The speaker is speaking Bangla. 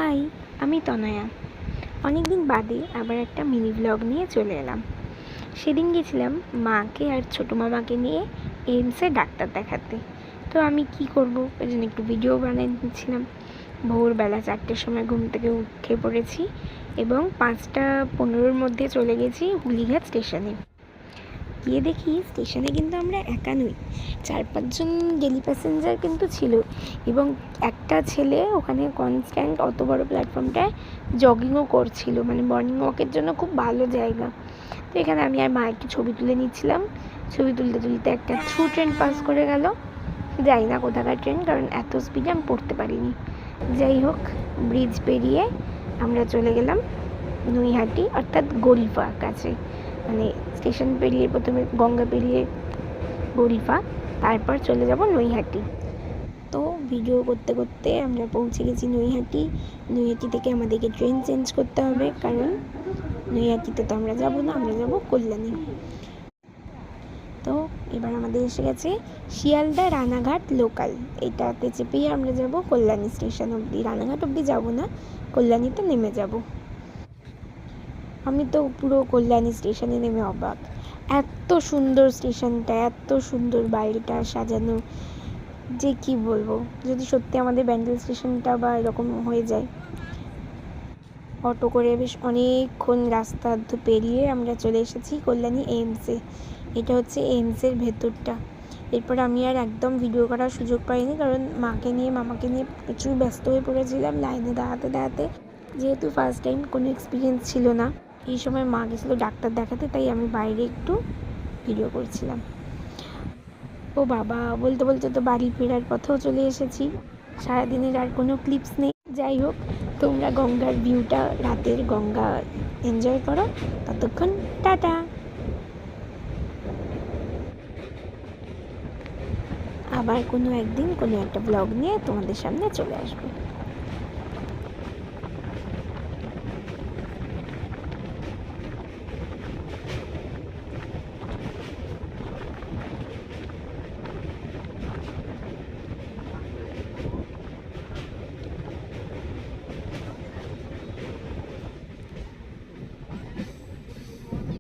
হাই, আমি তনয়া। অনেক দিন বাদে আবার একটা মিনি ব্লগ নিয়ে চলে এলাম। সেদিন গেছিলাম মাকে আর ছোটো মামাকে নিয়ে এইমসে ডাক্তার দেখাতে। তো আমি কি করব, ওই জন্য একটু ভিডিও বানিয়ে নিচ্ছিলাম। ভোরবেলা 4টের সময় ঘুম থেকে উঠে পড়েছি এবং 5টা 15-র মধ্যে চলে গেছি হুলিঘাট স্টেশনে। গিয়ে দেখি স্টেশনে কিন্তু আমরা একা নই, 4-5জন ডেলি প্যাসেঞ্জার কিন্তু ছিল এবং একটা ছেলে ওখানে কনস্ট্যান্ট অত বড় প্ল্যাটফর্মটায় জগিংও করছিল, মানে মর্নিং ওয়াকের জন্য খুব ভালো জায়গা। তো এখানে আমি আর মা একটু ছবি তুলে নিচ্ছিলাম। ছবি তুলতে তুলতে একটা থ্রু ট্রেন পাস করে গেল। যাই না কোথাকার ট্রেন, কারণ এত স্পিডে আমি পড়তে পারিনি। যাই হোক, ব্রিজ পেরিয়ে আমরা চলে গেলাম নৈহাটি, অর্থাৎ গরিফা কাছে। মানে স্টেশন পেরিয়ে প্রথমে গঙ্গা পেরিয়ে গরিফা, তারপর চলে যাব নৈহাটি। তো ভিডিও করতে করতে আমরা পৌঁছে গেছি নৈহাটি। নৈহাটি থেকে আমাদেরকে ট্রেন চেঞ্জ করতে হবে, কারণ নৈহাটিতে তো আমরা যাব না, আমরা যাব কল্যাণী। তো এবার আমাদের এসে গেছে শিয়ালদা রানাঘাট লোকাল। এটাতে চেপেই আমরা যাব কল্যাণী স্টেশন অবধি। রানাঘাট অবধি যাব না, কল্যাণীতে নেমে যাব। আমি তো পুরো কল্যাণী স্টেশনে নেমে অবাক। এত সুন্দর স্টেশনটা, এত সুন্দর বাইরেটা সাজানো, যে কি বলবো। যদি সত্যি আমাদের ব্যান্ডেল স্টেশনটা বা এরকম হয়ে যায়। অটো করে বেশ অনেকক্ষণ রাস্তা পেরিয়ে আমরা চলে এসেছি কল্যাণী এইমসে। এটা হচ্ছে এইমসের ভেতরটা। এরপর আমি আর একদম ভিডিও করার সুযোগ পাইনি, কারণ মাকে নিয়ে মামাকে নিয়ে প্রচুর ব্যস্ত হয়ে পড়েছিলাম লাইনে দাঁড়াতে দাঁড়াতে। যেহেতু ফার্স্ট টাইম, কোনো এক্সপিরিয়েন্স ছিল না। এই সময় মা গেছিলো ডাক্তার দেখাতে, তাই আমি বাইরে একটু ভিডিও করছিলাম। ও বাবা, বলতে বলতে তো বাড়ি ফেরার পথেও চলে এসেছি। সারাদিনের আর কোনো ক্লিপস নেই। যাই হোক, তোমরা গঙ্গার ভিউটা, রাতের গঙ্গা এনজয় করো। ততক্ষণ টাটা। আবার কোনো একদিন কোনো একটা ব্লগ নিয়ে তোমাদের সামনে চলে আসবো।